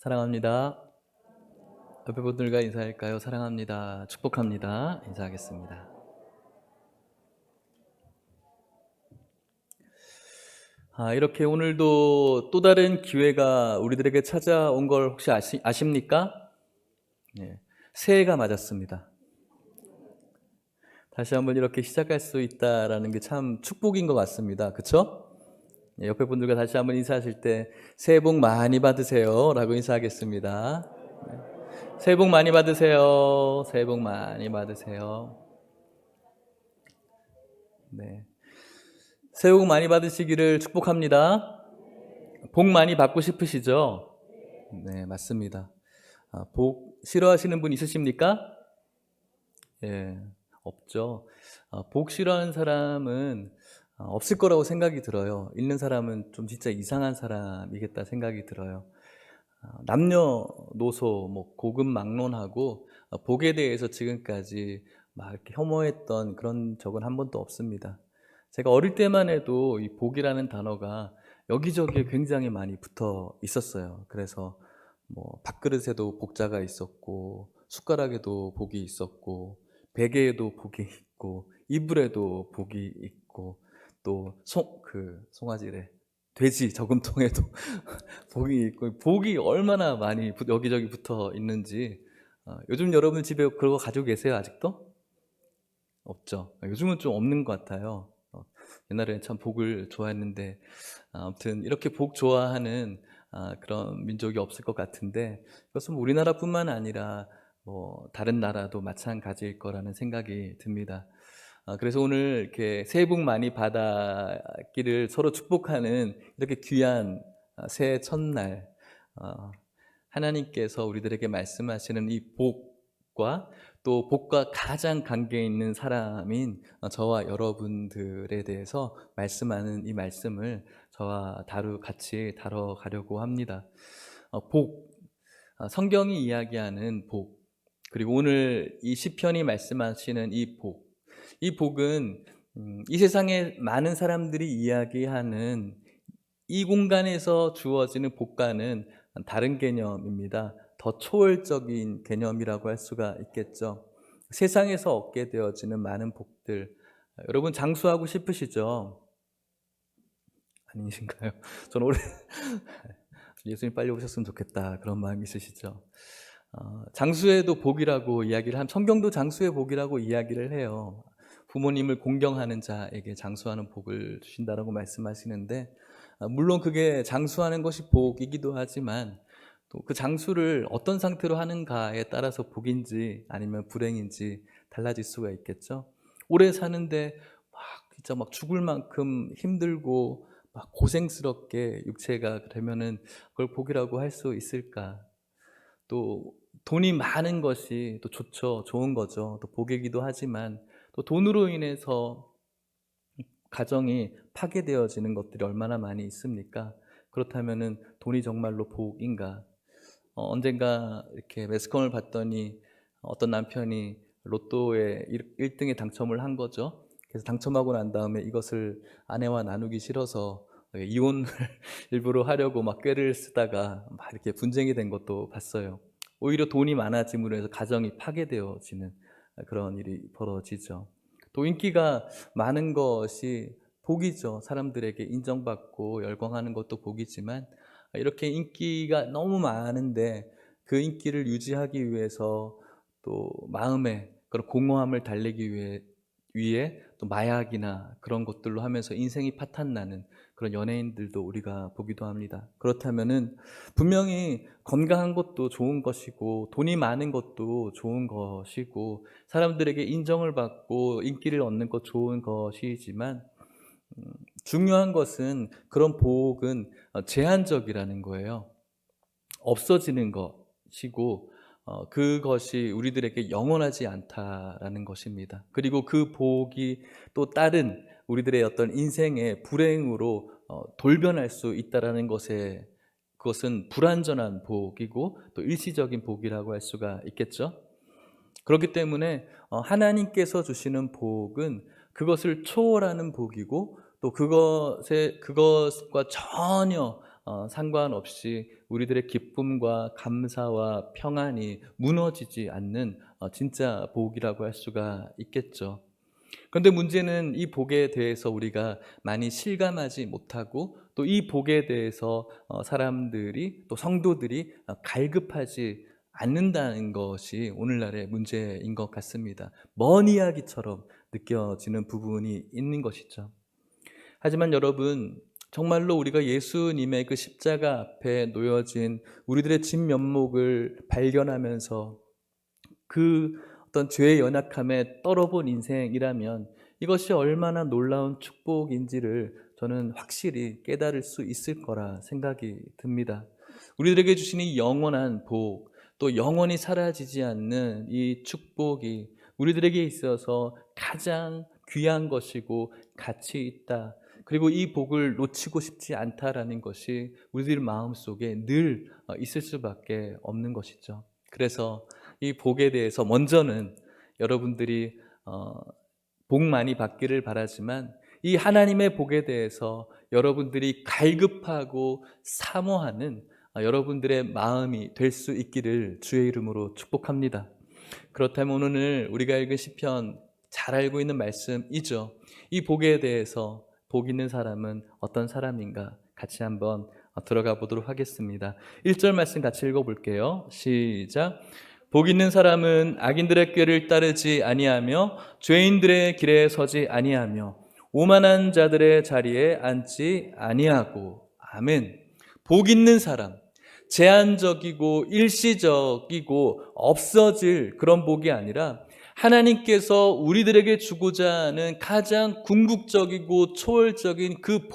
사랑합니다. 옆에 분들과 인사할까요? 사랑합니다. 축복합니다. 인사하겠습니다. 이렇게 오늘도 또 다른 기회가 우리들에게 찾아온 걸 혹시 아십니까? 네, 새해가 맞았습니다. 다시 한번 이렇게 시작할 수 있다는 게 참 축복인 것 같습니다. 그렇죠? 옆에 분들과 다시 한번 인사하실 때 새해 복 많이 받으세요 라고 인사하겠습니다. 새해 복 많이 받으세요. 새해 복 많이 받으세요. 네. 새해 복 많이 받으시기를 축복합니다. 복 많이 받고 싶으시죠? 네, 맞습니다. 복 싫어하시는 분 있으십니까? 예, 없죠. 복 싫어하는 사람은 없을 거라고 생각이 들어요. 있는 사람은 좀 진짜 이상한 사람이겠다 생각이 들어요. 남녀노소 고급막론하고 복에 대해서 지금까지 막 이렇게 혐오했던 그런 적은 한 번도 없습니다. 제가 어릴 때만 해도 이 복이라는 단어가 여기저기에 굉장히 많이 붙어 있었어요. 그래서 밥그릇에도 복자가 있었고, 숟가락에도 복이 있었고, 베개에도 복이 있고, 이불에도 복이 있고, 또 송아지래, 돼지 저금통에도 복이 있고, 복이 얼마나 많이 여기저기 붙어 있는지. 요즘 여러분 집에 그런 거 가지고 계세요? 아직도? 없죠. 요즘은 좀 없는 것 같아요. 옛날에는 참 복을 좋아했는데, 아무튼 이렇게 복 좋아하는 그런 민족이 없을 것 같은데, 그것은 우리나라뿐만 아니라 다른 나라도 마찬가지일 거라는 생각이 듭니다. 그래서 오늘 이렇게 새해 복 많이 받았기를 서로 축복하는 이렇게 귀한 새해 첫날, 하나님께서 우리들에게 말씀하시는 이 복과 또 복과 가장 관계 있는 사람인 저와 여러분들에 대해서 말씀하는 이 말씀을 저와 같이 다뤄가려고 합니다. 복, 성경이 이야기하는 복, 그리고 오늘 이 시편이 말씀하시는 이 복은 이 세상에 많은 사람들이 이야기하는 이 공간에서 주어지는 복과는 다른 개념입니다. 더 초월적인 개념이라고 할 수가 있겠죠. 세상에서 얻게 되어지는 많은 복들, 여러분 장수하고 싶으시죠? 아니신가요? 저는 올해 예수님 빨리 오셨으면 좋겠다 그런 마음이 있으시죠? 장수에도 복이라고 이야기를 하면, 성경도 장수의 복이라고 이야기를 해요. 부모님을 공경하는 자에게 장수하는 복을 주신다라고 말씀하시는데, 물론 그게 장수하는 것이 복이기도 하지만 또 그 장수를 어떤 상태로 하는가에 따라서 복인지 아니면 불행인지 달라질 수가 있겠죠. 오래 사는데 진짜 막 죽을 만큼 힘들고 막 고생스럽게 육체가 되면은 그걸 복이라고 할 수 있을까? 또 돈이 많은 것이 또 좋죠. 좋은 거죠. 또 복이기도 하지만 또 돈으로 인해서 가정이 파괴되어지는 것들이 얼마나 많이 있습니까? 그렇다면은 돈이 정말로 복인가? 언젠가 이렇게 매스컴을 봤더니 어떤 남편이 로또에 1등에 당첨을 한 거죠. 그래서 당첨하고 난 다음에 이것을 아내와 나누기 싫어서 이혼을 일부러 하려고 막 꾀를 쓰다가 막 이렇게 분쟁이 된 것도 봤어요. 오히려 돈이 많아짐으로 해서 가정이 파괴되어지는 그런 일이 벌어지죠. 또 인기가 많은 것이 복이죠. 사람들에게 인정받고 열광하는 것도 복이지만 이렇게 인기가 너무 많은데 그 인기를 유지하기 위해서 또 마음에 그런 공허함을 달래기 위해 또 마약이나 그런 것들로 하면서 인생이 파탄나는 그런 연예인들도 우리가 보기도 합니다. 그렇다면은 분명히 건강한 것도 좋은 것이고 돈이 많은 것도 좋은 것이고 사람들에게 인정을 받고 인기를 얻는 것 좋은 것이지만 중요한 것은 그런 복은 제한적이라는 거예요. 없어지는 것이고 그것이 우리들에게 영원하지 않다라는 것입니다. 그리고 그 복이 또 다른 우리들의 어떤 인생의 불행으로 돌변할 수 있다라는 것에, 그것은 불완전한 복이고 또 일시적인 복이라고 할 수가 있겠죠. 그렇기 때문에 하나님께서 주시는 복은 그것을 초월하는 복이고 또 그것과 전혀 상관없이 우리들의 기쁨과 감사와 평안이 무너지지 않는 진짜 복이라고 할 수가 있겠죠. 그런데 문제는 이 복에 대해서 우리가 많이 실감하지 못하고 또 이 복에 대해서 사람들이 또 성도들이 갈급하지 않는다는 것이 오늘날의 문제인 것 같습니다. 먼 이야기처럼 느껴지는 부분이 있는 것이죠. 하지만 여러분, 정말로 우리가 예수님의 그 십자가 앞에 놓여진 우리들의 진면목을 발견하면서 그 어떤 죄의 연약함에 떨어본 인생이라면 이것이 얼마나 놀라운 축복인지를 저는 확실히 깨달을 수 있을 거라 생각이 듭니다. 우리들에게 주신 이 영원한 복, 또 영원히 사라지지 않는 이 축복이 우리들에게 있어서 가장 귀한 것이고 가치 있다. 그리고 이 복을 놓치고 싶지 않다라는 것이 우리들 마음속에 늘 있을 수밖에 없는 것이죠. 그래서 이 복에 대해서 먼저는 여러분들이 복 많이 받기를 바라지만 이 하나님의 복에 대해서 여러분들이 갈급하고 사모하는 여러분들의 마음이 될 수 있기를 주의 이름으로 축복합니다. 그렇다면 오늘 우리가 읽은 시편 잘 알고 있는 말씀이죠. 이 복에 대해서 복 있는 사람은 어떤 사람인가 같이 한번 들어가 보도록 하겠습니다. 1절 말씀 같이 읽어볼게요. 시작. 복 있는 사람은 악인들의 꾀를 따르지 아니하며 죄인들의 길에 서지 아니하며 오만한 자들의 자리에 앉지 아니하고. 아멘. 복 있는 사람, 제한적이고 일시적이고 없어질 그런 복이 아니라 하나님께서 우리들에게 주고자 하는 가장 궁극적이고 초월적인 그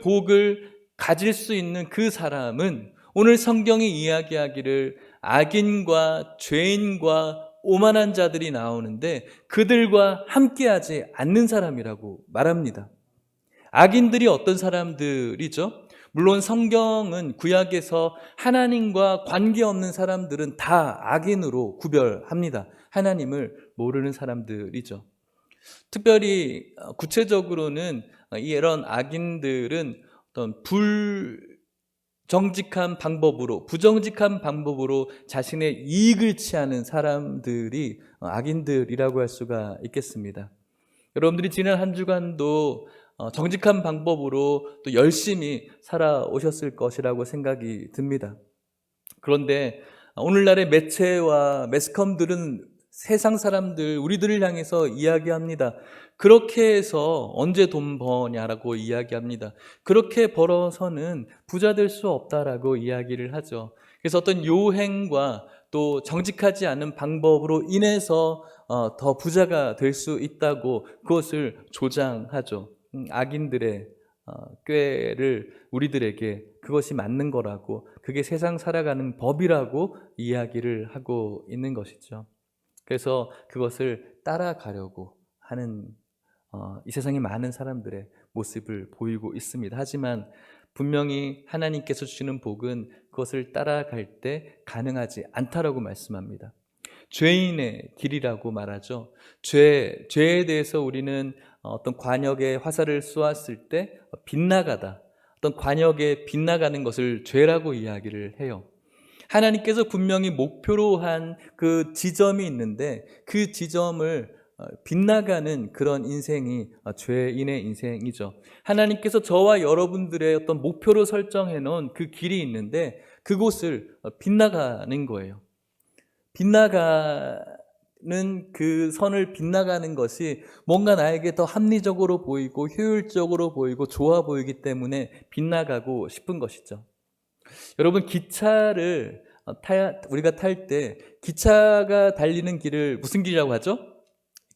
복을 가질 수 있는 그 사람은 오늘 성경이 이야기하기를 악인과 죄인과 오만한 자들이 나오는데 그들과 함께하지 않는 사람이라고 말합니다. 악인들이 어떤 사람들이죠? 물론 성경은 구약에서 하나님과 관계없는 사람들은 다 악인으로 구별합니다. 하나님을 모르는 사람들이죠. 특별히 구체적으로는 이런 악인들은 어떤 부정직한 방법으로 자신의 이익을 취하는 사람들이 악인들이라고 할 수가 있겠습니다. 여러분들이 지난 한 주간도 정직한 방법으로 또 열심히 살아오셨을 것이라고 생각이 듭니다. 그런데 오늘날의 매체와 매스컴들은 세상 사람들, 우리들을 향해서 이야기합니다. 그렇게 해서 언제 돈 버냐라고 이야기합니다. 그렇게 벌어서는 부자 될 수 없다라고 이야기를 하죠. 그래서 어떤 요행과 또 정직하지 않은 방법으로 인해서 더 부자가 될 수 있다고 그것을 조장하죠. 악인들의 꾀를 우리들에게 그것이 맞는 거라고, 그게 세상 살아가는 법이라고 이야기를 하고 있는 것이죠. 그래서 그것을 따라가려고 하는 이 세상의 많은 사람들의 모습을 보이고 있습니다. 하지만 분명히 하나님께서 주시는 복은 그것을 따라갈 때 가능하지 않다라고 말씀합니다. 죄인의 길이라고 말하죠. 죄에 대해서 우리는 어떤 관역에 화살을 쏘았을 때 빗나가다, 어떤 관역에 빗나가는 것을 죄라고 이야기를 해요. 하나님께서 분명히 목표로 한 그 지점이 있는데 그 지점을 빗나가는 그런 인생이 죄인의 인생이죠. 하나님께서 저와 여러분들의 어떤 목표로 설정해 놓은 그 길이 있는데 그곳을 빗나가는 거예요. 빗나가는 그 선을 빗나가는 것이 뭔가 나에게 더 합리적으로 보이고 효율적으로 보이고 좋아 보이기 때문에 빗나가고 싶은 것이죠. 여러분, 기차를 우리가 탈 때 기차가 달리는 길을 무슨 길이라고 하죠?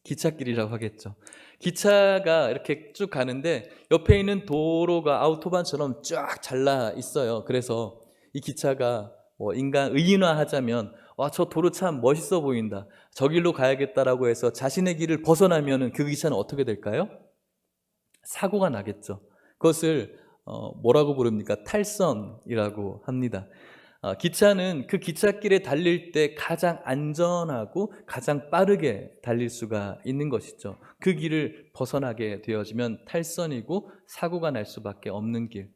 기찻길이라고 하겠죠. 기차가 이렇게 쭉 가는데 옆에 있는 도로가 아우토반처럼 쫙 잘라 있어요. 그래서 이 기차가 인간 의인화하자면 저 도로 참 멋있어 보인다, 저 길로 가야겠다라고 해서 자신의 길을 벗어나면 그 기차는 어떻게 될까요? 사고가 나겠죠. 그것을 뭐라고 부릅니까? 탈선이라고 합니다. 기차는 그 기찻길에 달릴 때 가장 안전하고 가장 빠르게 달릴 수가 있는 것이죠. 그 길을 벗어나게 되어지면 탈선이고 사고가 날 수밖에 없는 길.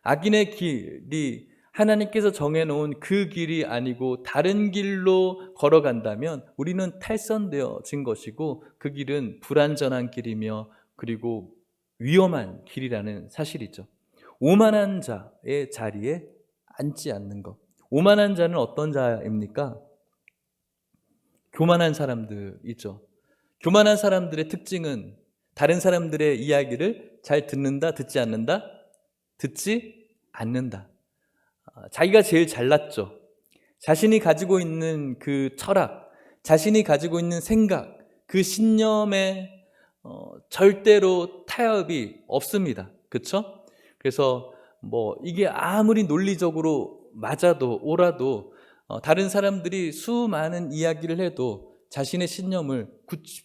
악인의 길이 하나님께서 정해놓은 그 길이 아니고 다른 길로 걸어간다면 우리는 탈선되어진 것이고 그 길은 불완전한 길이며 그리고 위험한 길이라는 사실이죠. 오만한 자의 자리에 앉지 않는 것. 오만한 자는 어떤 자입니까? 교만한 사람들이죠. 교만한 사람들의 특징은 다른 사람들의 이야기를 잘 듣는다, 듣지 않는다? 듣지 않는다. 자기가 제일 잘났죠. 자신이 가지고 있는 그 철학, 자신이 가지고 있는 생각, 그 신념에 절대로 타협이 없습니다. 그렇죠? 그래서 이게 아무리 논리적으로 맞아도 옳아도 다른 사람들이 수많은 이야기를 해도 자신의 신념을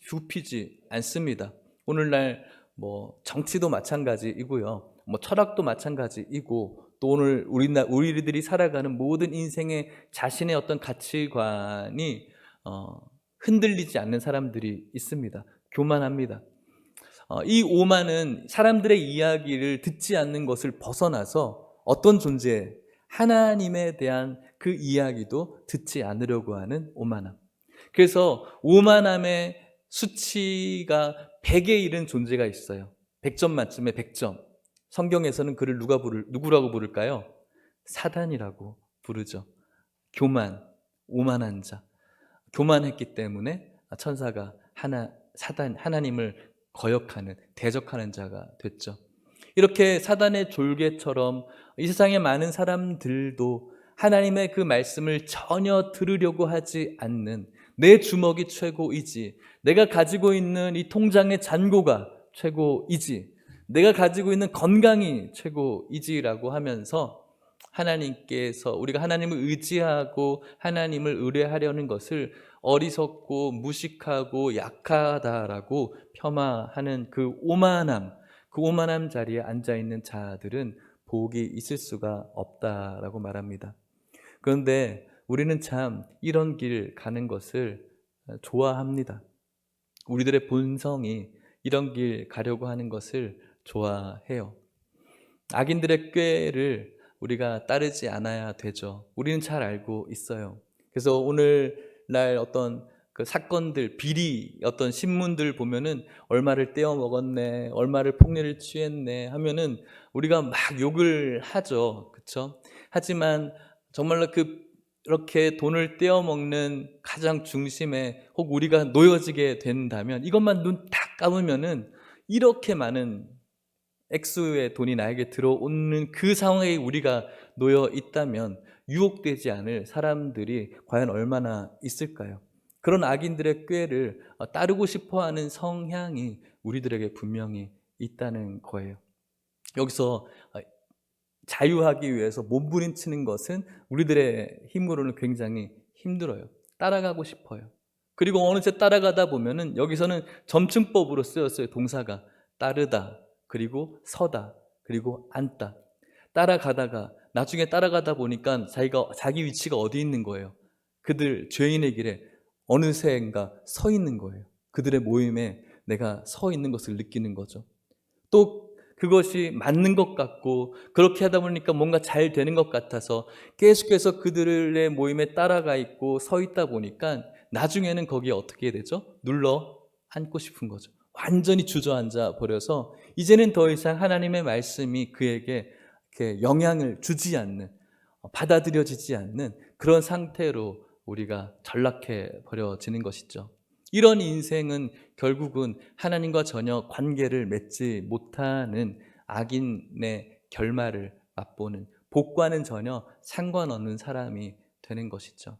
굽히지 않습니다. 오늘날 정치도 마찬가지이고요. 철학도 마찬가지이고 또 오늘 우리들이 살아가는 모든 인생의 자신의 어떤 가치관이 흔들리지 않는 사람들이 있습니다. 교만합니다. 이 오만은 사람들의 이야기를 듣지 않는 것을 벗어나서 어떤 존재, 하나님에 대한 그 이야기도 듣지 않으려고 하는 오만함. 그래서 오만함의 수치가 100에 이른 존재가 있어요. 100점 만점에 100점. 성경에서는 그를 누구라고 부를까요? 사단이라고 부르죠. 교만, 오만한 자. 교만했기 때문에 천사가 하나님을 거역하는, 대적하는 자가 됐죠. 이렇게 사단의 졸개처럼 이 세상의 많은 사람들도 하나님의 그 말씀을 전혀 들으려고 하지 않는, 내 주먹이 최고이지, 내가 가지고 있는 이 통장의 잔고가 최고이지, 내가 가지고 있는 건강이 최고이지라고 하면서 우리가 하나님을 의지하고 하나님을 의뢰하려는 것을 어리석고 무식하고 약하다라고 폄하하는 그 오만함 자리에 앉아있는 자들은 복이 있을 수가 없다라고 말합니다. 그런데 우리는 참 이런 길 가는 것을 좋아합니다. 우리들의 본성이 이런 길 가려고 하는 것을 좋아해요. 악인들의 꾀를 우리가 따르지 않아야 되죠. 우리는 잘 알고 있어요. 그래서 오늘날 어떤 그 사건들, 비리, 어떤 신문들 보면은 얼마를 떼어 먹었네, 얼마를 폭리를 취했네 하면은 우리가 막 욕을 하죠. 그렇죠? 하지만 정말로 이렇게 돈을 떼어 먹는 가장 중심에 혹 우리가 놓여지게 된다면, 이것만 눈 딱 감으면은 이렇게 많은 액수의 돈이 나에게 들어오는 그 상황에 우리가 놓여 있다면 유혹되지 않을 사람들이 과연 얼마나 있을까요? 그런 악인들의 꾀를 따르고 싶어하는 성향이 우리들에게 분명히 있다는 거예요. 여기서 자유하기 위해서 몸부림치는 것은 우리들의 힘으로는 굉장히 힘들어요. 따라가고 싶어요. 그리고 어느새 따라가다 보면은 여기서는 점층법으로 쓰였어요. 동사가 따르다, 그리고 서다, 그리고 앉다. 나중에 따라가다 보니까 자기 위치가 어디 있는 거예요? 그들 죄인의 길에 어느새인가 서 있는 거예요. 그들의 모임에 내가 서 있는 것을 느끼는 거죠. 또 그것이 맞는 것 같고 그렇게 하다 보니까 뭔가 잘 되는 것 같아서 계속해서 그들의 모임에 따라가 있고 서 있다 보니까 나중에는 거기에 어떻게 되죠? 눌러 앉고 싶은 거죠. 완전히 주저앉아 버려서 이제는 더 이상 하나님의 말씀이 그에게 이렇게 영향을 주지 않는, 받아들여지지 않는 그런 상태로 우리가 전락해 버려지는 것이죠. 이런 인생은 결국은 하나님과 전혀 관계를 맺지 못하는 악인의 결말을 맛보는, 복과는 전혀 상관없는 사람이 되는 것이죠.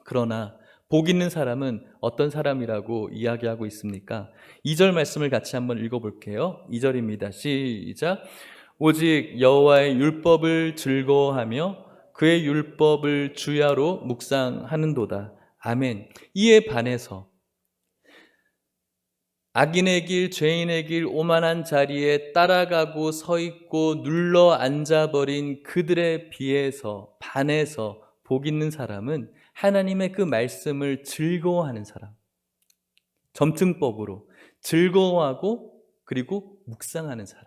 그러나 복 있는 사람은 어떤 사람이라고 이야기하고 있습니까? 2절 말씀을 같이 한번 읽어볼게요. 2절입니다. 시작. 오직 여호와의 율법을 즐거워하며 그의 율법을 주야로 묵상하는도다. 아멘. 이에 반해서 악인의 길, 죄인의 길, 오만한 자리에 따라가고 서 있고 눌러 앉아버린 그들에 반해서 복 있는 사람은 하나님의 그 말씀을 즐거워하는 사람. 점층법으로 즐거워하고 그리고 묵상하는 사람.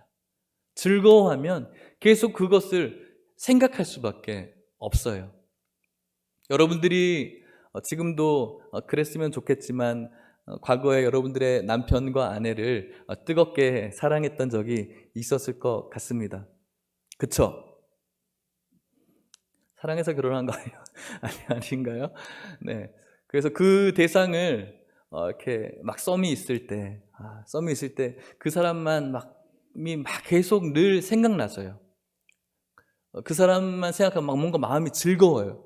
즐거워하면 계속 그것을 생각할 수밖에 없어요. 여러분들이 지금도 그랬으면 좋겠지만 과거에 여러분들의 남편과 아내를 뜨겁게 사랑했던 적이 있었을 것 같습니다. 그쵸? 사랑해서 결혼한 거 아니에요? 아닌가요? 네. 그래서 그 대상을 이렇게 막 썸이 있을 때 그 사람만 막 계속 늘 생각나서요. 그 사람만 생각하면 막 뭔가 마음이 즐거워요.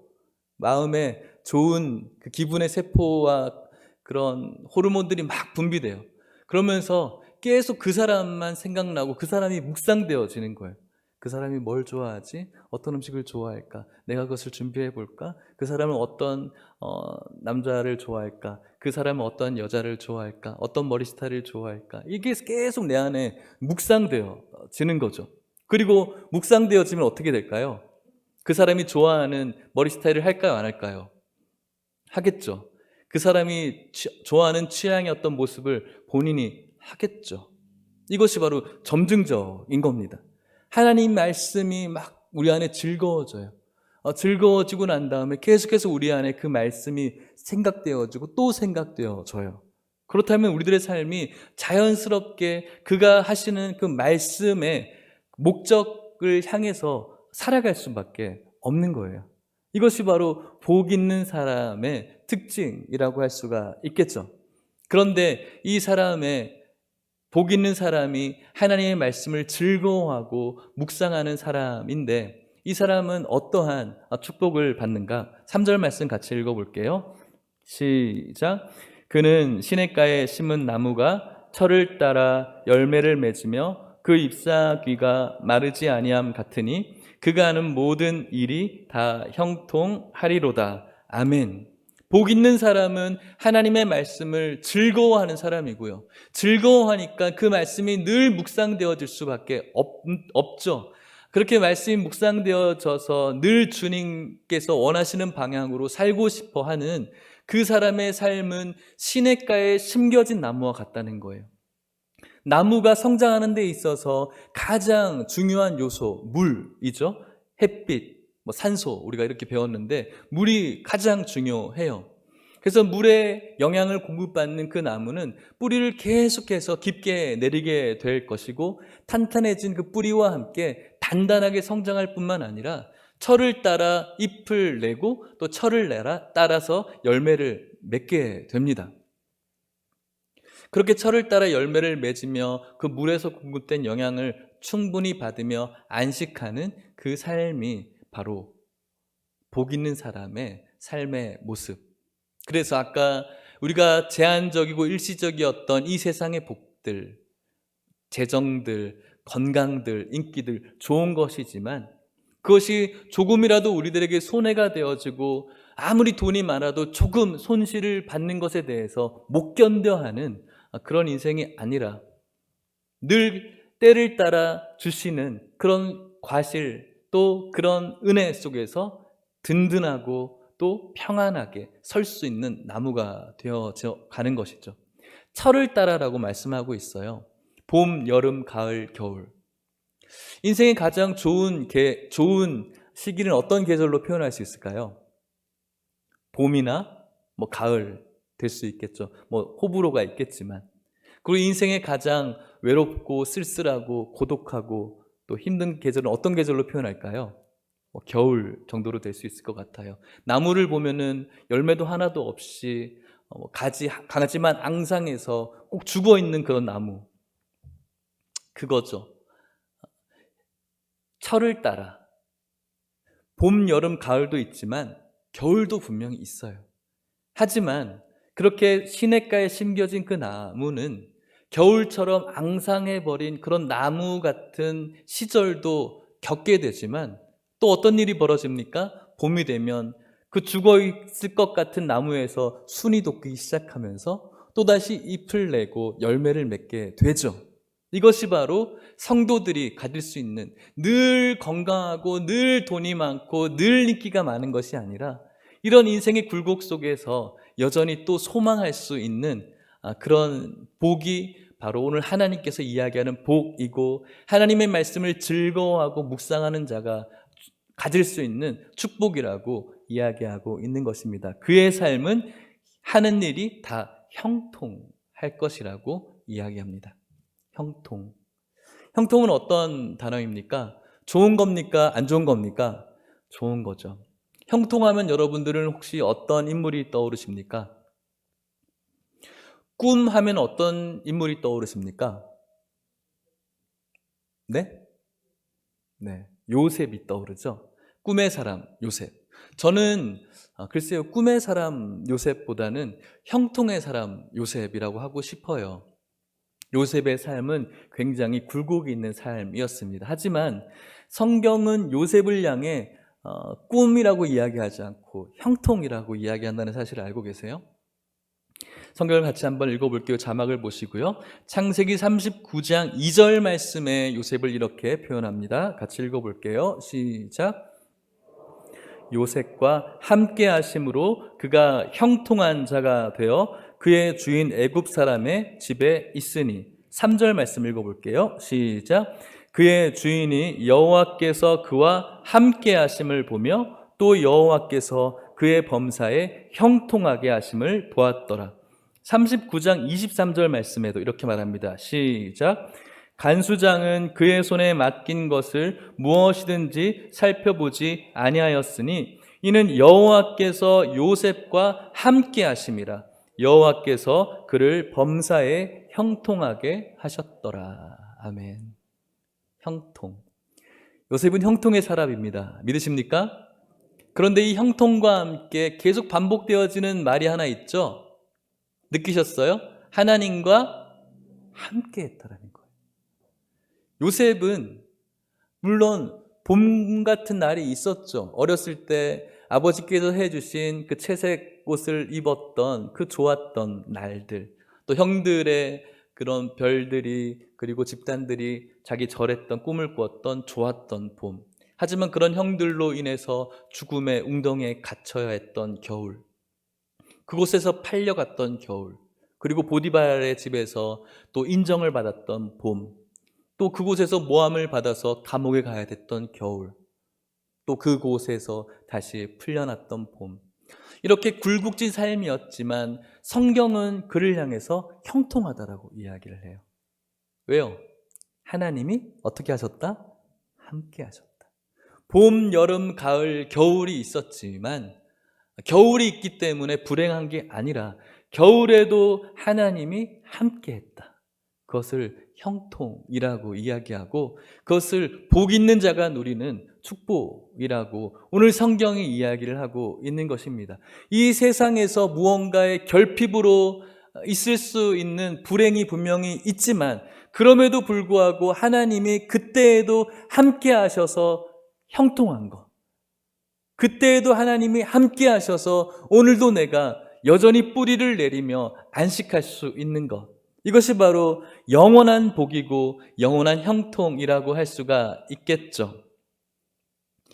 마음에 좋은 그 기분의 세포와 그런 호르몬들이 막 분비돼요. 그러면서 계속 그 사람만 생각나고 그 사람이 묵상되어지는 거예요. 그 사람이 뭘 좋아하지? 어떤 음식을 좋아할까? 내가 그것을 준비해 볼까? 그 사람은 어떤 남자를 좋아할까? 그 사람은 어떤 여자를 좋아할까? 어떤 머리 스타일을 좋아할까? 이게 계속 내 안에 묵상되어지는 거죠. 그리고 묵상되어지면 어떻게 될까요? 그 사람이 좋아하는 머리 스타일을 할까요? 안 할까요? 하겠죠. 그 사람이 좋아하는 취향의 어떤 모습을 본인이 하겠죠. 이것이 바로 점증적인 겁니다. 하나님 말씀이 막 우리 안에 즐거워져요. 즐거워지고 난 다음에 계속해서 우리 안에 그 말씀이 생각되어지고 또 생각되어져요. 그렇다면 우리들의 삶이 자연스럽게 그가 하시는 그 말씀의 목적을 향해서 살아갈 수밖에 없는 거예요. 이것이 바로 복 있는 사람의 특징이라고 할 수가 있겠죠. 그런데 이 사람의 복 있는 사람이 하나님의 말씀을 즐거워하고 묵상하는 사람인데 이 사람은 어떠한 축복을 받는가? 3절 말씀 같이 읽어볼게요. 시작. 그는 시냇가에 심은 나무가 철을 따라 열매를 맺으며 그 잎사귀가 마르지 아니함 같으니 그가 하는 모든 일이 다 형통하리로다. 아멘. 복 있는 사람은 하나님의 말씀을 즐거워하는 사람이고요. 즐거워하니까 그 말씀이 늘 묵상되어질 수밖에 없죠. 그렇게 말씀이 묵상되어져서 늘 주님께서 원하시는 방향으로 살고 싶어 하는 그 사람의 삶은 시냇가에 심겨진 나무와 같다는 거예요. 나무가 성장하는 데 있어서 가장 중요한 요소, 물이죠. 햇빛, 산소, 우리가 이렇게 배웠는데 물이 가장 중요해요. 그래서 물의 영향을 공급받는 그 나무는 뿌리를 계속해서 깊게 내리게 될 것이고 탄탄해진 그 뿌리와 함께 단단하게 성장할 뿐만 아니라 철을 따라 잎을 내고 또 철을 따라서 열매를 맺게 됩니다. 그렇게 철을 따라 열매를 맺으며 그 물에서 공급된 영향을 충분히 받으며 안식하는 그 삶이 바로 복 있는 사람의 삶의 모습. 그래서 아까 우리가 제한적이고 일시적이었던 이 세상의 복들, 재정들, 건강들, 인기들 좋은 것이지만 그것이 조금이라도 우리들에게 손해가 되어지고 아무리 돈이 많아도 조금 손실을 받는 것에 대해서 못 견뎌하는 그런 인생이 아니라 늘 때를 따라 주시는 그런 과실 또 그런 은혜 속에서 든든하고 또 평안하게 설 수 있는 나무가 되어져 가는 것이죠. 철을 따라라고 말씀하고 있어요. 봄, 여름, 가을, 겨울. 인생의 가장 좋은 시기는 어떤 계절로 표현할 수 있을까요? 봄이나 가을 될 수 있겠죠. 호불호가 있겠지만. 그리고 인생의 가장 외롭고 쓸쓸하고 고독하고 또 힘든 계절은 어떤 계절로 표현할까요? 겨울 정도로 될 수 있을 것 같아요. 나무를 보면은 열매도 하나도 없이 가지만 앙상해서 꼭 죽어있는 그런 나무. 그거죠. 철을 따라 봄, 여름, 가을도 있지만 겨울도 분명히 있어요. 하지만 그렇게 시냇가에 심겨진 그 나무는 겨울처럼 앙상해버린 그런 나무 같은 시절도 겪게 되지만 또 어떤 일이 벌어집니까? 봄이 되면 그 죽어있을 것 같은 나무에서 순이 돋기 시작하면서 또다시 잎을 내고 열매를 맺게 되죠. 이것이 바로 성도들이 가질 수 있는 늘 건강하고 늘 돈이 많고 늘 인기가 많은 것이 아니라 이런 인생의 굴곡 속에서 여전히 또 소망할 수 있는 그런 복이 바로 오늘 하나님께서 이야기하는 복이고 하나님의 말씀을 즐거워하고 묵상하는 자가 가질 수 있는 축복이라고 이야기하고 있는 것입니다. 그의 삶은 하는 일이 다 형통할 것이라고 이야기합니다. 형통. 형통은 어떤 단어입니까? 좋은 겁니까? 안 좋은 겁니까? 좋은 거죠. 형통하면 여러분들은 혹시 어떤 인물이 떠오르십니까? 꿈 하면 어떤 인물이 떠오르십니까? 네? 네. 요셉이 떠오르죠. 꿈의 사람 요셉. 저는 글쎄요, 꿈의 사람 요셉보다는 형통의 사람 요셉이라고 하고 싶어요. 요셉의 삶은 굉장히 굴곡이 있는 삶이었습니다. 하지만 성경은 요셉을 향해 꿈이라고 이야기하지 않고 형통이라고 이야기한다는 사실을 알고 계세요? 성경을 같이 한번 읽어볼게요. 자막을 보시고요. 창세기 39장 2절 말씀에 요셉을 이렇게 표현합니다. 같이 읽어볼게요. 시작. 요셉과 함께 하심으로 그가 형통한 자가 되어 그의 주인 애굽 사람의 집에 있으니. 3절 말씀 읽어볼게요. 시작. 그의 주인이 여호와께서 그와 함께 하심을 보며 또 여호와께서 그의 범사에 형통하게 하심을 보았더라. 39장 23절 말씀에도 이렇게 말합니다. 시작. 간수장은 그의 손에 맡긴 것을 무엇이든지 살펴보지 아니하였으니 이는 여호와께서 요셉과 함께 하심이라. 여호와께서 그를 범사에 형통하게 하셨더라. 아멘. 형통. 요셉은 형통의 사람입니다. 믿으십니까? 그런데 이 형통과 함께 계속 반복되어지는 말이 하나 있죠. 느끼셨어요? 하나님과 함께 했다라는 거예요. 요셉은 물론 봄 같은 날이 있었죠. 어렸을 때 아버지께서 해주신 그 채색 옷을 입었던 그 좋았던 날들, 또 형들의 그런 별들이, 그리고 집단들이 자기 절했던 꿈을 꾸었던 좋았던 봄. 하지만 그런 형들로 인해서 죽음의 웅덩이에 갇혀야 했던 겨울, 그곳에서 팔려갔던 겨울, 그리고 보디발의 집에서 또 인정을 받았던 봄, 또 그곳에서 모함을 받아서 감옥에 가야 됐던 겨울, 또 그곳에서 다시 풀려났던 봄. 이렇게 굴곡진 삶이었지만 성경은 그를 향해서 형통하다라고 이야기를 해요. 왜요? 하나님이 어떻게 하셨다? 함께 하셨다. 봄, 여름, 가을, 겨울이 있었지만 겨울이 있기 때문에 불행한 게 아니라 겨울에도 하나님이 함께 했다. 그것을 형통이라고 이야기하고 그것을 복 있는 자가 누리는 축복이라고 오늘 성경이 이야기를 하고 있는 것입니다. 이 세상에서 무언가의 결핍으로 있을 수 있는 불행이 분명히 있지만 그럼에도 불구하고 하나님이 그때에도 함께 하셔서 형통한 것, 그때에도 하나님이 함께 하셔서 오늘도 내가 여전히 뿌리를 내리며 안식할 수 있는 것, 이것이 바로 영원한 복이고 영원한 형통이라고 할 수가 있겠죠.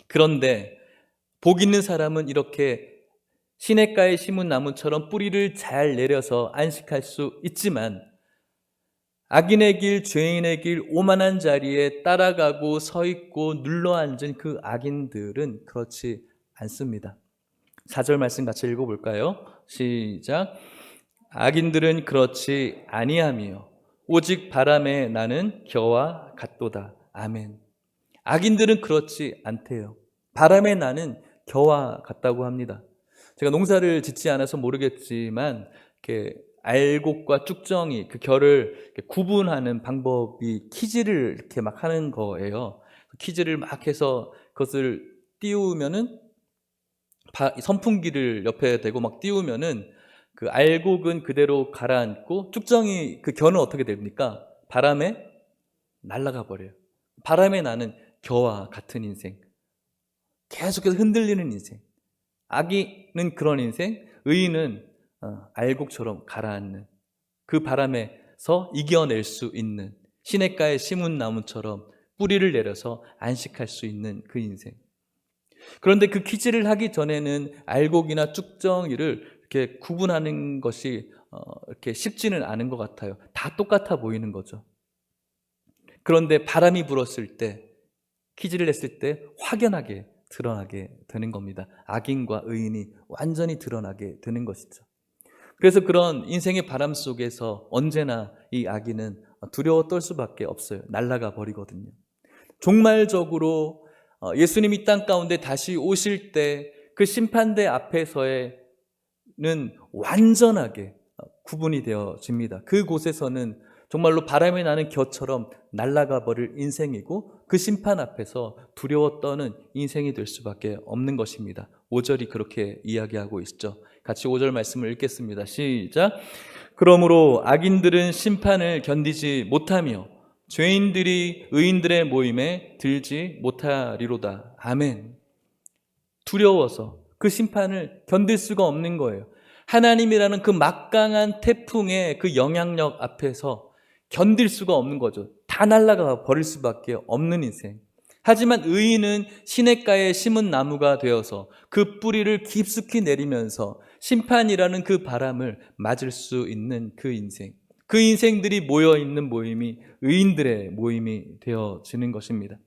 그런데 복 있는 사람은 이렇게 시냇가에 심은 나무처럼 뿌리를 잘 내려서 안식할 수 있지만 악인의 길, 죄인의 길, 오만한 자리에 따라가고 서 있고 눌러앉은 그 악인들은 그렇지 않습니다. 4절 말씀 같이 읽어볼까요? 시작. 악인들은 그렇지 아니하며 오직 바람에 나는 겨와 같도다. 아멘. 악인들은 그렇지 않대요. 바람에 나는 겨와 같다고 합니다. 제가 농사를 짓지 않아서 모르겠지만 이렇게 알곡과 쭉정이 그 결을 이렇게 구분하는 방법이 키질을 이렇게 막 하는 거예요. 키질을 막 해서 그것을 띄우면은 선풍기를 옆에 대고 막 띄우면은 그 알곡은 그대로 가라앉고 쭉정이 그 겨는 어떻게 됩니까? 바람에 날아가 버려요. 바람에 나는 겨와 같은 인생, 계속해서 흔들리는 인생. 악인은 그런 인생, 의인은 알곡처럼 가라앉는, 그 바람에서 이겨낼 수 있는 시냇가에 심은 나무처럼 뿌리를 내려서 안식할 수 있는 그 인생. 그런데 그 키질을 하기 전에는 알곡이나 쭉정이를 이렇게 구분하는 것이 이렇게 쉽지는 않은 것 같아요. 다 똑같아 보이는 거죠. 그런데 바람이 불었을 때, 키질을 냈을 때 확연하게 드러나게 되는 겁니다. 악인과 의인이 완전히 드러나게 되는 것이죠. 그래서 그런 인생의 바람 속에서 언제나 이 악인은 두려워 떨 수밖에 없어요. 날아가 버리거든요. 종말적으로 예수님이 땅 가운데 다시 오실 때 그 심판대 앞에서는 완전하게 구분이 되어집니다. 그곳에서는 정말로 바람이 나는 겨처럼 날아가 버릴 인생이고 그 심판 앞에서 두려워 떠는 인생이 될 수밖에 없는 것입니다. 5절이 그렇게 이야기하고 있죠. 같이 5절 말씀을 읽겠습니다. 시작. 그러므로 악인들은 심판을 견디지 못하며 죄인들이 의인들의 모임에 들지 못하리로다. 아멘. 두려워서 그 심판을 견딜 수가 없는 거예요. 하나님이라는 그 막강한 태풍의 그 영향력 앞에서 견딜 수가 없는 거죠. 다 날아가 버릴 수밖에 없는 인생. 하지만 의인은 시냇가에 심은 나무가 되어서 그 뿌리를 깊숙이 내리면서 심판이라는 그 바람을 맞을 수 있는 그 인생. 그 인생들이 모여있는 모임이 의인들의 모임이 되어지는 것입니다.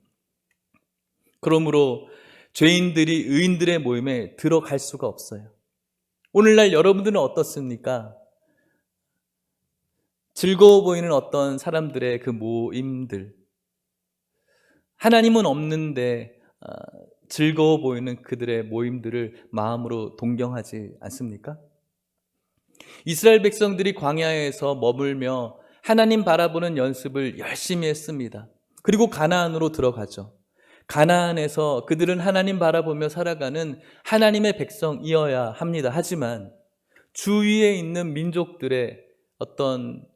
그러므로 죄인들이 의인들의 모임에 들어갈 수가 없어요. 오늘날 여러분들은 어떻습니까? 즐거워 보이는 어떤 사람들의 그 모임들, 하나님은 없는데 즐거워 보이는 그들의 모임들을 마음으로 동경하지 않습니까? 이스라엘 백성들이 광야에서 머물며 하나님 바라보는 연습을 열심히 했습니다. 그리고 가나안으로 들어가죠. 가나안에서 그들은 하나님 바라보며 살아가는 하나님의 백성이어야 합니다. 하지만 주위에 있는 민족들의 어떤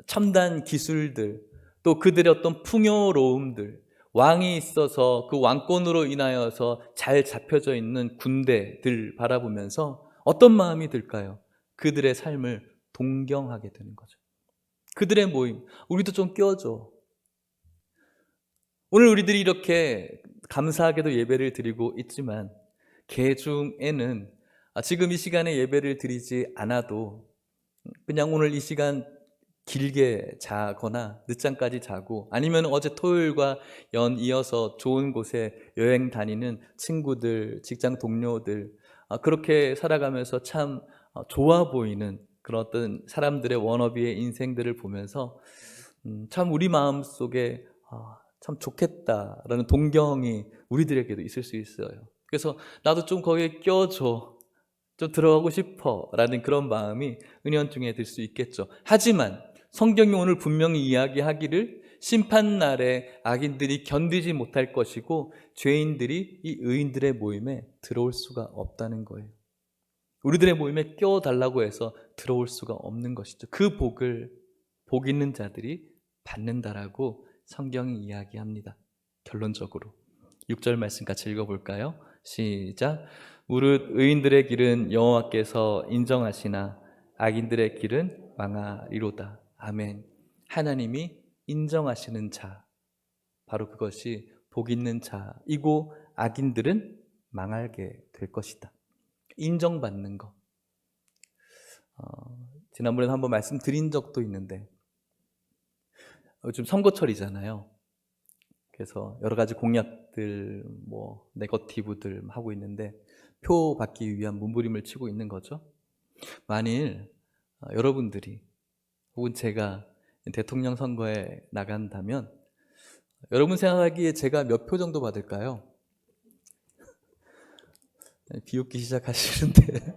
첨단 기술들, 또 그들의 어떤 풍요로움들, 왕이 있어서 그 왕권으로 인하여서 잘 잡혀져 있는 군대들 바라보면서 어떤 마음이 들까요? 그들의 삶을 동경하게 되는 거죠. 그들의 모임, 우리도 좀 껴줘. 오늘 우리들이 이렇게 감사하게도 예배를 드리고 있지만 개중에는 지금 이 시간에 예배를 드리지 않아도 그냥 오늘 이 시간 길게 자거나 늦잠까지 자고 아니면 어제 토요일과 연이어서 좋은 곳에 여행 다니는 친구들, 직장 동료들 그렇게 살아가면서 참 좋아 보이는 그런 어떤 사람들의 워너비의 인생들을 보면서 참 우리 마음속에 참 좋겠다라는 동경이 우리들에게도 있을 수 있어요. 그래서 나도 좀 거기에 껴줘, 좀 들어가고 싶어 라는 그런 마음이 은연중에 들 수 있겠죠. 하지만 성경이 오늘 분명히 이야기하기를 심판날에 악인들이 견디지 못할 것이고 죄인들이 이 의인들의 모임에 들어올 수가 없다는 거예요. 우리들의 모임에 껴달라고 해서 들어올 수가 없는 것이죠. 그 복을 복 있는 자들이 받는다라고 성경이 이야기합니다. 결론적으로 6절 말씀 같이 읽어볼까요? 시작. 무릇 의인들의 길은 여호와께서 인정하시나 악인들의 길은 망하리로다. 아멘. 하나님이 인정하시는 자, 바로 그것이 복 있는 자이고 악인들은 망하게 될 것이다. 인정받는 것. 지난번에 한번 말씀드린 적도 있는데 요즘 선거철이잖아요. 그래서 여러 가지 공약들, 네거티브들 하고 있는데 표 받기 위한 몸부림을 치고 있는 거죠. 만일 여러분들이 혹은 제가 대통령 선거에 나간다면 여러분 생각하기에 제가 몇 표 정도 받을까요? 비웃기 시작하시는데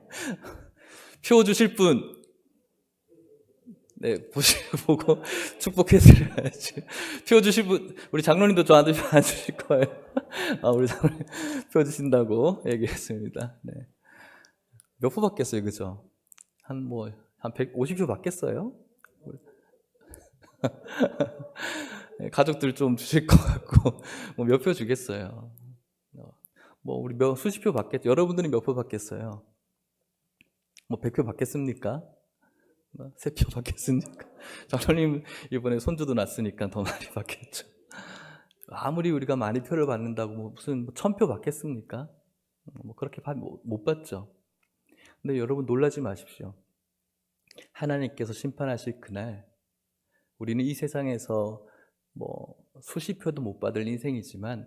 표 주실 분 네, 보고 축복해드려야지. 표 주실 분, 우리 장로님도 저한테 표 안 주실 거예요. 우리 장로님 표 주신다고 얘기했습니다. 네. 몇 표 받겠어요, 그죠? 한 150표 받겠어요? 네, 가족들 좀 주실 것 같고, 몇 표 주겠어요. 우리 수십 표 받겠죠. 여러분들이 몇 표 받겠어요? 100표 받겠습니까? 3표 받겠습니까? 장로님 이번에 손주도 낳았으니까 더 많이 받겠죠. 아무리 우리가 많이 표를 받는다고 무슨 1000표 받겠습니까? 그렇게 못 받죠. 근데 여러분 놀라지 마십시오. 하나님께서 심판하실 그날, 우리는 이 세상에서 수십 표도 못 받을 인생이지만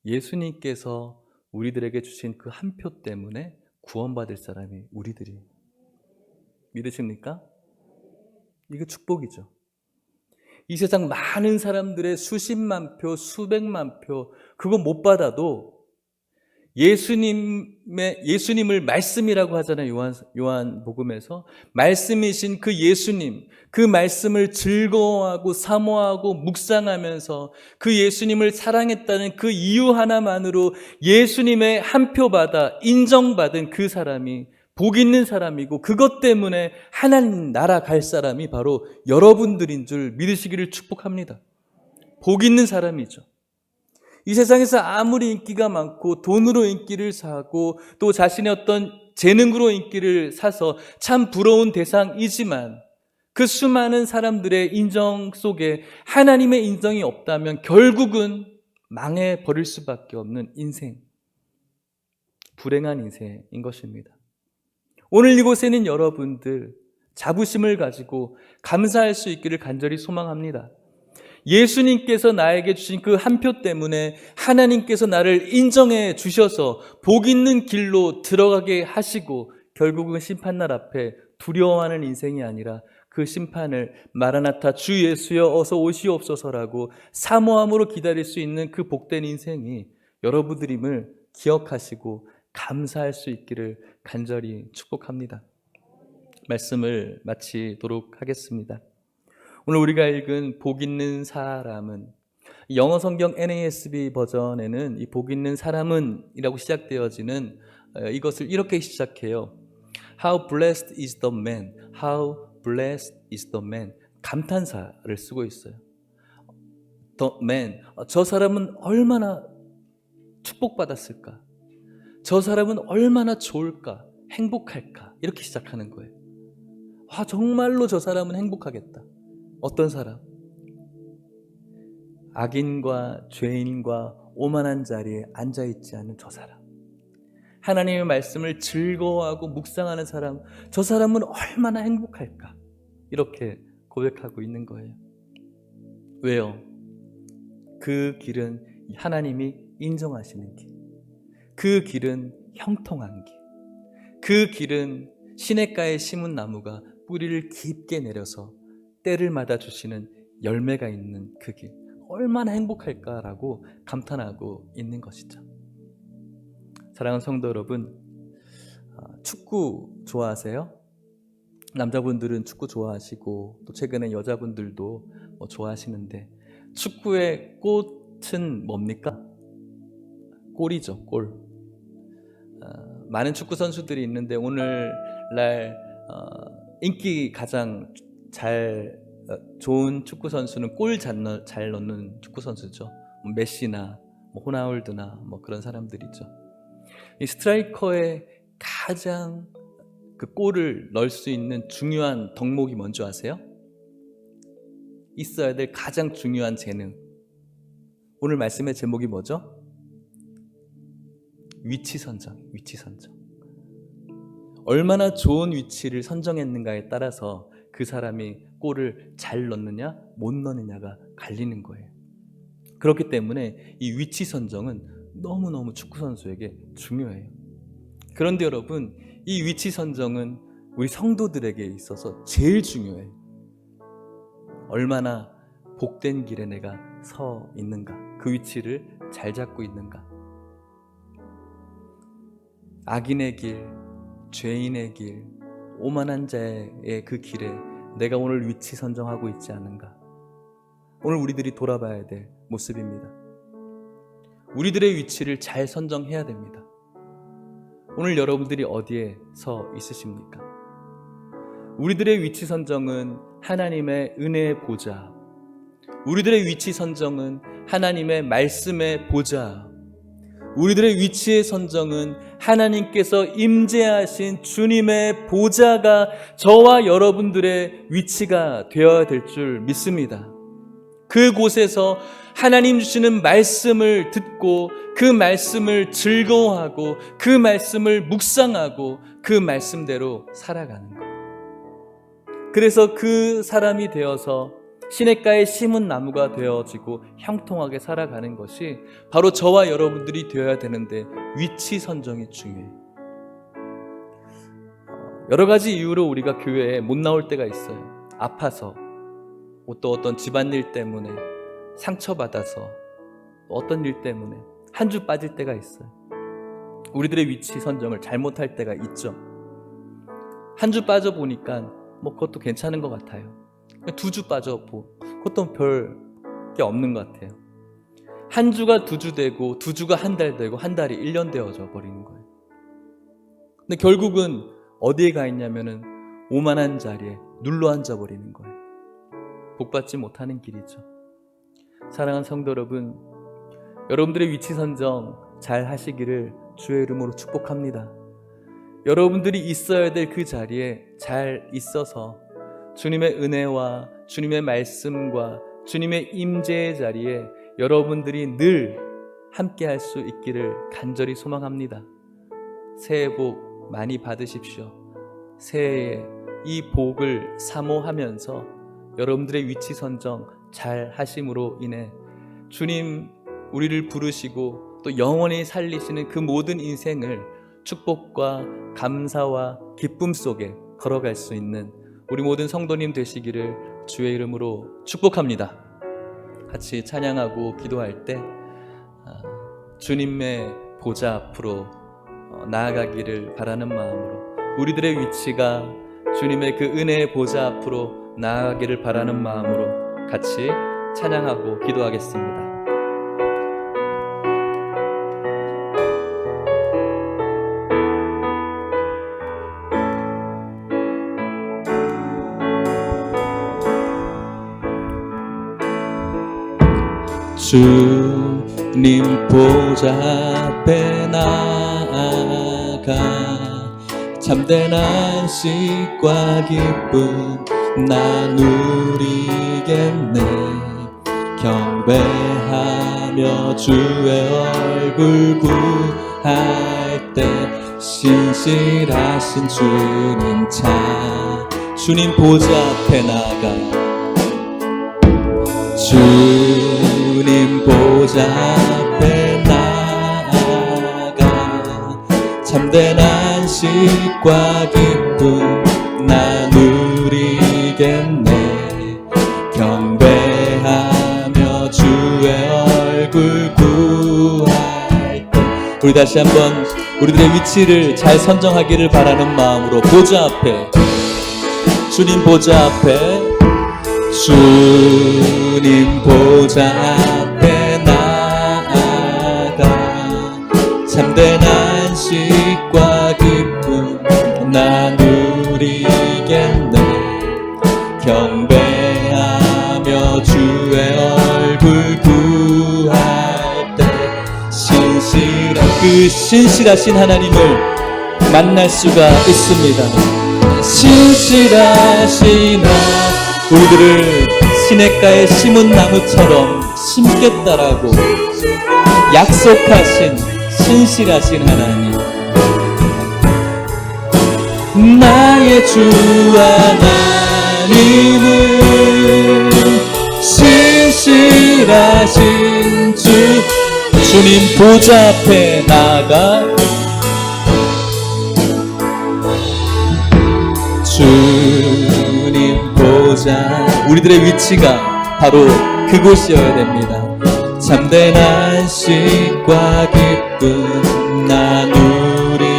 예수님께서 우리들에게 주신 그 한 표 때문에 구원받을 사람이 우리들이. 믿으십니까? 이거 축복이죠. 이 세상 많은 사람들의 수십만 표, 수백만 표, 그거 못 받아도 예수님을 말씀이라고 하잖아요. 요한복음에서 말씀이신 그 예수님, 그 말씀을 즐거워하고 사모하고 묵상하면서 그 예수님을 사랑했다는 그 이유 하나만으로 예수님의 한 표 받아 인정받은 그 사람이 복 있는 사람이고, 그것 때문에 하나님 나라 갈 사람이 바로 여러분들인 줄 믿으시기를 축복합니다. 복 있는 사람이죠. 이 세상에서 아무리 인기가 많고 돈으로 인기를 사고 또 자신의 어떤 재능으로 인기를 사서 참 부러운 대상이지만, 그 수많은 사람들의 인정 속에 하나님의 인정이 없다면 결국은 망해버릴 수밖에 없는 인생, 불행한 인생인 것입니다. 오늘 이곳에는 여러분들 자부심을 가지고 감사할 수 있기를 간절히 소망합니다. 예수님께서 나에게 주신 그 한 표 때문에 하나님께서 나를 인정해 주셔서 복 있는 길로 들어가게 하시고, 결국은 심판날 앞에 두려워하는 인생이 아니라 그 심판을 마라나타 주 예수여 어서 오시옵소서라고 사모함으로 기다릴 수 있는 그 복된 인생이 여러분들임을 기억하시고 감사할 수 있기를 간절히 축복합니다. 말씀을 마치도록 하겠습니다. 오늘 우리가 읽은 복 있는 사람은, 영어 성경 NASB 버전에는 이 복 있는 사람은 이라고 시작되어지는 이것을 이렇게 시작해요. How blessed is the man. How blessed is the man. 감탄사를 쓰고 있어요. The man. 저 사람은 얼마나 축복받았을까? 저 사람은 얼마나 좋을까? 행복할까? 이렇게 시작하는 거예요. 정말로 저 사람은 행복하겠다. 어떤 사람? 악인과 죄인과 오만한 자리에 앉아있지 않은 저 사람, 하나님의 말씀을 즐거워하고 묵상하는 사람, 저 사람은 얼마나 행복할까? 이렇게 고백하고 있는 거예요. 왜요? 그 길은 하나님이 인정하시는 길, 그 길은 형통한 길, 그 길은 시냇가에 심은 나무가 뿌리를 깊게 내려서 때를 맞아 주시는 열매가 있는 그 길, 얼마나 행복할까라고 감탄하고 있는 것이죠. 사랑하는 성도 여러분, 축구 좋아하세요? 남자분들은 축구 좋아하시고 또 최근에 여자분들도 좋아하시는데, 축구의 꽃은 뭡니까? 골이죠, 골. 많은 축구 선수들이 있는데 오늘날 인기 가장 좋은 축구 선수는 골 잘 넣는 축구 선수죠. 메시나 호나울두나 그런 사람들이죠. 이 스트라이커의 가장 그 골을 넣을 수 있는 중요한 덕목이 뭔지 아세요? 있어야 될 가장 중요한 재능. 오늘 말씀의 제목이 뭐죠? 위치 선정. 얼마나 좋은 위치를 선정했는가에 따라서 그 사람이 골을 잘 넣느냐 못 넣느냐가 갈리는 거예요. 그렇기 때문에 이 위치 선정은 너무너무 축구 선수에게 중요해요. 그런데 여러분, 이 위치 선정은 우리 성도들에게 있어서 제일 중요해요. 얼마나 복된 길에 내가 서 있는가, 그 위치를 잘 잡고 있는가. 악인의 길, 죄인의 길, 오만한 자의 그 길에 내가 오늘 위치 선정하고 있지 않은가. 오늘 우리들이 돌아봐야 될 모습입니다. 우리들의 위치를 잘 선정해야 됩니다. 오늘 여러분들이 어디에 서 있으십니까? 우리들의 위치 선정은 하나님의 은혜의 보좌, 우리들의 위치 선정은 하나님의 말씀의 보좌, 우리들의 위치의 선정은 하나님께서 임재하신 주님의 보좌가 저와 여러분들의 위치가 되어야 될 줄 믿습니다. 그곳에서 하나님 주시는 말씀을 듣고 그 말씀을 즐거워하고 그 말씀을 묵상하고 그 말씀대로 살아가는 것. 그래서 그 사람이 되어서 시냇가에 심은 나무가 되어지고 형통하게 살아가는 것이 바로 저와 여러분들이 되어야 되는데, 위치 선정이 중요해요. 여러 가지 이유로 우리가 교회에 못 나올 때가 있어요. 아파서, 또 어떤 집안일 때문에, 상처받아서, 어떤 일 때문에 한 주 빠질 때가 있어요. 우리들의 위치 선정을 잘못할 때가 있죠. 한 주 빠져보니까 그것도 괜찮은 것 같아요. 2주 빠져보고 그것도 별 게 없는 것 같아요. 한 주가 2주 되고 2주가 한 달 되고 한 달이 1년 되어져 버리는 거예요. 근데 결국은 어디에 가 있냐면은 오만한 자리에 눌러 앉아 버리는 거예요. 복받지 못하는 길이죠. 사랑하는 성도 여러분, 여러분들의 위치 선정 잘 하시기를 주의 이름으로 축복합니다. 여러분들이 있어야 될 그 자리에 잘 있어서 주님의 은혜와 주님의 말씀과 주님의 임재의 자리에 여러분들이 늘 함께 할 수 있기를 간절히 소망합니다. 새해 복 많이 받으십시오. 새해에 이 복을 사모하면서 여러분들의 위치 선정 잘 하심으로 인해 주님 우리를 부르시고 또 영원히 살리시는 그 모든 인생을 축복과 감사와 기쁨 속에 걸어갈 수 있는 우리 모든 성도님 되시기를 주의 이름으로 축복합니다. 같이 찬양하고 기도할 때 주님의 보좌 앞으로 나아가기를 바라는 마음으로, 우리들의 위치가 주님의 그 은혜의 보좌 앞으로 나아가기를 바라는 마음으로 같이 찬양하고 기도하겠습니다. 주님 보좌 앞에 나아가 참된 안식과 기쁨 나누리겠네. 경배하며 주의 얼굴 구할 때 신실하신 주님 차 주님 보좌 앞에 나가 주님 보좌 앞에 나아가 참된 안식과 기쁨 나누리겠네. 경배하며 주의 얼굴 구할 때 우리 다시 한번 우리들의 위치를 잘 선정하기를 바라는 마음으로 보좌 앞에 주님 보좌 앞에 주님 보좌 앞에 나아가 참된 안식과 기쁨 나누리겠네. 경배하며 주의 얼굴 구할 때 그 신실하신 하나님을 만날 수가 있습니다. 신실하신 우리들을 시냇가에 심은 나무처럼 심겠다라고 약속하신 신실하신 하나님, 나의 주 하나님은 신실하신 주님 보좌 앞에 나가 주님 보좌, 우리들의 위치가 바로 그곳이어야 됩니다. 참된 안식과 기쁨 나누리겠네.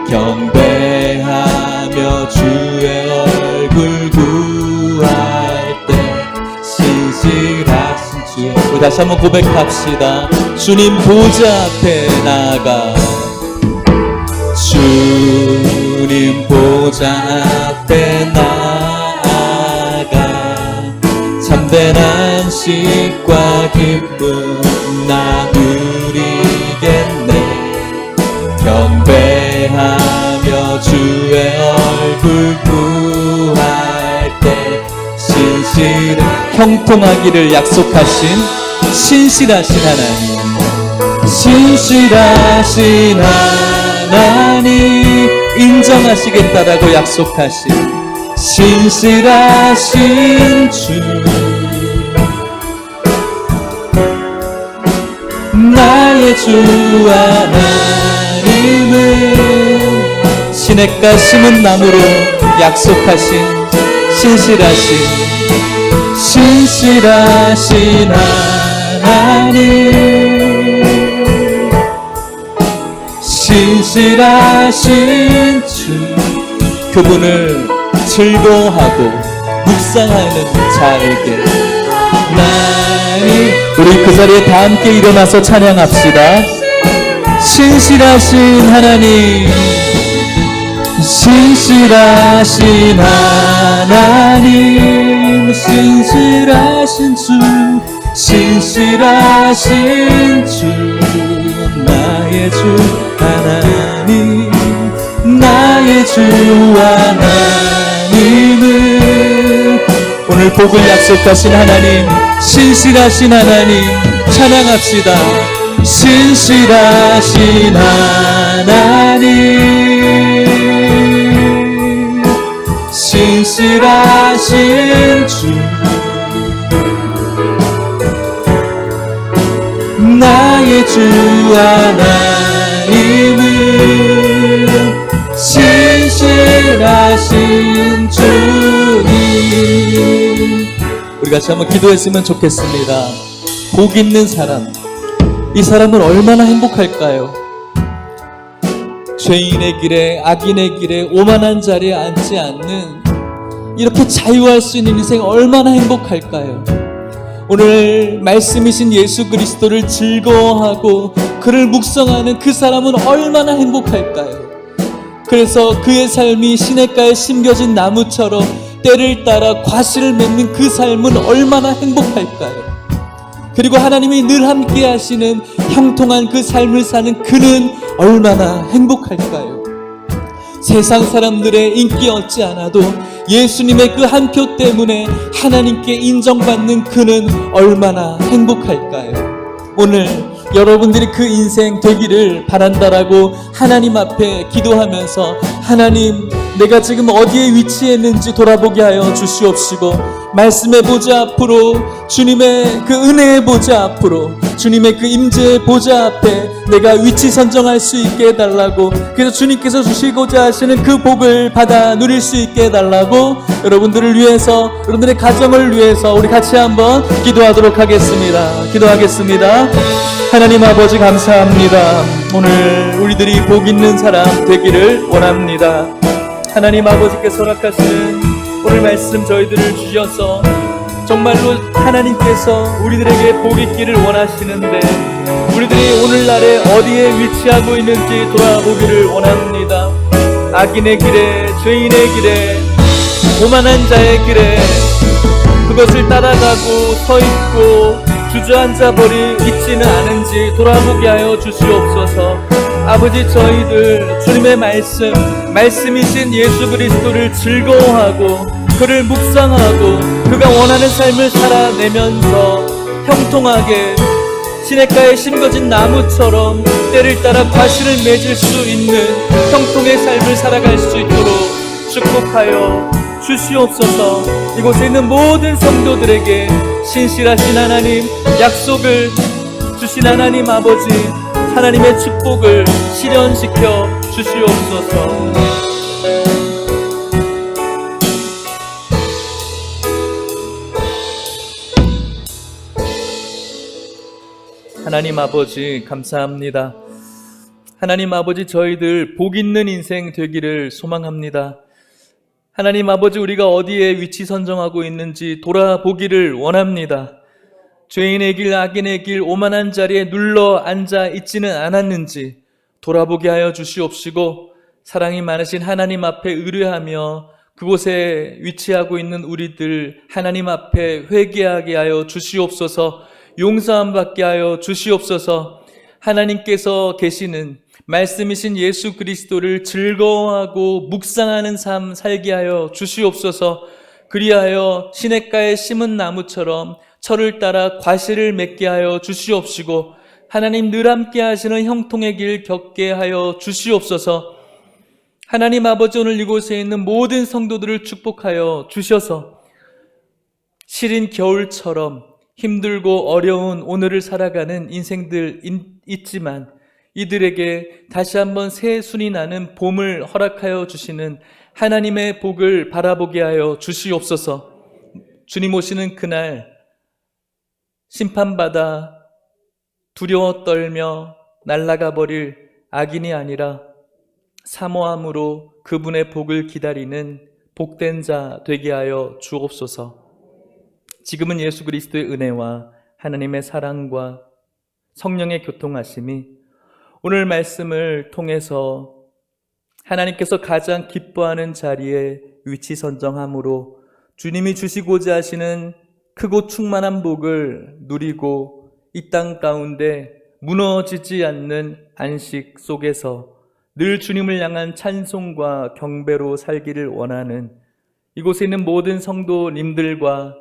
경배하며 주의 얼굴 구할 때 신실하신 주. 우리 다시 한번 고백합시다. 주님 보좌 앞에 나가 주님 보좌 앞에 나아가 참된 안식과 기쁨 나누리겠네. 경배하며 주의 얼굴 구할 때 형통하기를 약속하신 신실하신 하나님, 신실하신 하나님 인정하시겠다라고 약속하신 신실하신 주, 나의 주 하나님은 시냇가 심은 나무로 약속하신 신실하신 하나님, 신실하신 주, 그분을 즐거워하고 묵상하는 자에게 우리 그 자리에 다 함께 일어나서 찬양합시다. 신실하신 하나님, 신실하신 하나님, 신실하신 주, 신실하신 주, 나의 주 하나님, 나의 주 하나님은 오늘 복을 약속하신 하나님, 신실하신 하나님 찬양합시다. 신실하신 하나님, 신실하신 주, 나의 주 하나님은 신실하신 주님. 우리 같이 한번 기도했으면 좋겠습니다. 복 있는 사람, 이 사람은 얼마나 행복할까요? 죄인의 길에, 악인의 길에, 오만한 자리에 앉지 않는 이렇게 자유할 수 있는 인생 얼마나 행복할까요? 오늘 말씀이신 예수 그리스도를 즐거워하고 그를 묵상하는 그 사람은 얼마나 행복할까요? 그래서 그의 삶이 시냇가에 심겨진 나무처럼 때를 따라 과실을 맺는 그 삶은 얼마나 행복할까요? 그리고 하나님이 늘 함께 하시는 형통한 그 삶을 사는 그는 얼마나 행복할까요? 세상 사람들의 인기 얻지 않아도 예수님의 그 한 표 때문에 하나님께 인정받는 그는 얼마나 행복할까요? 오늘 여러분들이 그 인생 되기를 바란다라고 하나님 앞에 기도하면서, 하나님, 내가 지금 어디에 위치했는지 돌아보게 하여 주시옵시고, 말씀의 보좌 앞으로, 주님의 그 은혜의 보좌 앞으로, 주님의 그 임재의 보좌 앞에 내가 위치 선정할 수 있게 해달라고, 그래서 주님께서 주시고자 하시는 그 복을 받아 누릴 수 있게 해달라고, 여러분들을 위해서, 여러분들의 가정을 위해서 우리 같이 한번 기도하도록 하겠습니다. 기도하겠습니다. 하나님 아버지 감사합니다. 오늘 우리들이 복 있는 사람 되기를 원합니다. 하나님 아버지께서 허락하시는 오늘 말씀 저희들을 주셔서 정말로 하나님께서 우리들에게 복 있기를 원하시는데, 우리들이 오늘날에 어디에 위치하고 있는지 돌아보기를 원합니다. 악인의 길에, 죄인의 길에, 오만한 자의 길에 그것을 따라가고 서있고 주저앉아 있지는 않은지 돌아보게 하여 주시옵소서. 아버지, 저희들 주님의 말씀이신 예수 그리스도를 즐거워하고 그를 묵상하고 그가 원하는 삶을 살아내면서 형통하게 시냇가에 심겨진 나무처럼 때를 따라 과실을 맺을 수 있는 형통의 삶을 살아갈 수 있도록 축복하여 주시옵소서. 이곳에 있는 모든 성도들에게 신실하신 하나님, 약속을 주신 하나님 아버지, 하나님의 축복을 실현시켜 주시옵소서. 하나님 아버지 감사합니다. 하나님 아버지, 저희들 복 있는 인생 되기를 소망합니다. 하나님 아버지, 우리가 어디에 위치 선정하고 있는지 돌아보기를 원합니다. 죄인의 길, 악인의 길, 오만한 자리에 눌러 앉아 있지는 않았는지 돌아보게 하여 주시옵시고, 사랑이 많으신 하나님 앞에 의뢰하며 그곳에 위치하고 있는 우리들 하나님 앞에 회개하게 하여 주시옵소서. 용서함 받게 하여 주시옵소서. 하나님께서 계시는 말씀이신 예수 그리스도를 즐거워하고 묵상하는 삶 살게 하여 주시옵소서. 그리하여 시냇가에 심은 나무처럼 철을 따라 과실을 맺게 하여 주시옵시고, 하나님 늘 함께 하시는 형통의 길 겪게 하여 주시옵소서. 하나님 아버지, 오늘 이곳에 있는 모든 성도들을 축복하여 주셔서 시린 겨울처럼 힘들고 어려운 오늘을 살아가는 인생들 있지만 이들에게 다시 한번 새 순이 나는 봄을 허락하여 주시는 하나님의 복을 바라보게 하여 주시옵소서. 주님 오시는 그날 심판받아 두려워 떨며 날아가 버릴 악인이 아니라 사모함으로 그분의 복을 기다리는 복된 자 되게 하여 주옵소서. 지금은 예수 그리스도의 은혜와 하나님의 사랑과 성령의 교통하심이 오늘 말씀을 통해서 하나님께서 가장 기뻐하는 자리에 위치 선정함으로 주님이 주시고자 하시는 크고 충만한 복을 누리고 이 땅 가운데 무너지지 않는 안식 속에서 늘 주님을 향한 찬송과 경배로 살기를 원하는 이곳에 있는 모든 성도님들과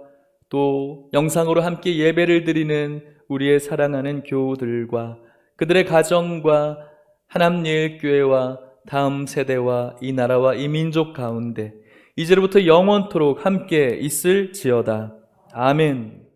또 영상으로 함께 예배를 드리는 우리의 사랑하는 교우들과 그들의 가정과 하남예일교회와 다음 세대와 이 나라와 이 민족 가운데 이제로부터 영원토록 함께 있을지어다. 아멘.